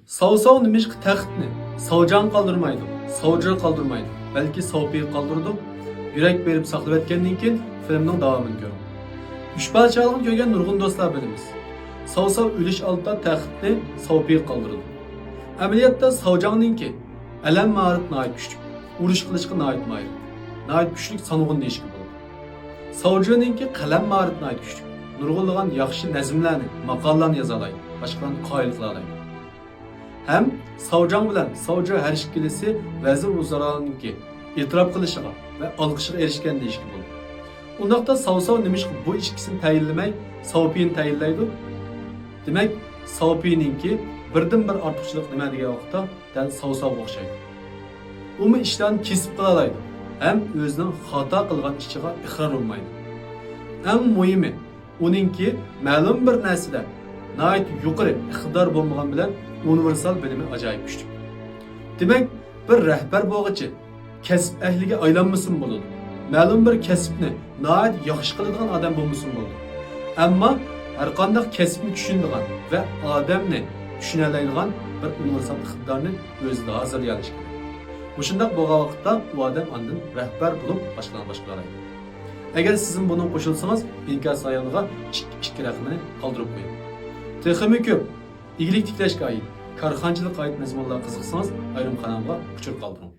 Savsov nimishqi taxtni savjan qaldırmaydı, savcı qaldırmaydı. Belki savpiyi qaldırdı. Yürek berip saqlab etkendan keyin filmning davomini ko'ring. Uchbalchaligini ko'rgan nurg'un do'stlar bilamiz. Savsov o'lish oldida taxtni savpiyi qaldırdı. Amaliyotda savjanninki alam ma'rif nayt kuchli, urush qilishga nayt mayli. Nayt kuchli sanog'in deyishga bo'ladi. Savjininki qalam ma'rif nayt kuchli. Nurg'unlagan yaxshi nazmlarni, maqollarni yoza oladi, boshqalarni qoyil qila oladi. Hem savcang bilan savcı her ikilisi vazir uzaranınki e'tirof qilishiga ve alqishiga erishgan deyishga bo'ladi. Undaqda savsov nimishqa bu ikkisini tayinlamay savpiyni tayinlaydi. Demak, savpiyninki birdan bir ortiqchilik nima degan vaqtda dal savsovga o'xshaydi. Umi ishdan kesib qila oladi. Ham o'zining xato qilgan ishiga iqror bo'lmaydi. Eng muhimi, uninki ma'lum bir narsada nayt yuqori iqtidor bo'lmagan bilan universal bilimi acayip güçlü. Demek bir rehber boğaçı kesip ehliga aylanmasın buludu. Ma'lum bir kesipni nayet yaxshi qiladigan adam bo'lmasin bo'ldi. Ammo har qanday kesipni tushunadigan va odamni tushunadigan bir universal iqtidorni o'zida hozirlash kerak. Mushundaq bo'lgan vaqtda u odam ondan rahbar bo'lib boshqalarni. Agar sizin buni qo'shilsangiz, inkas ayoniga ikki raqamini qoldirib qo'ying. Texmi ko'p İyilik tiklashga oid, korxonchilik oid mazmunlarga qiziqsangiz, ayrim kanalga uchur qoldiring.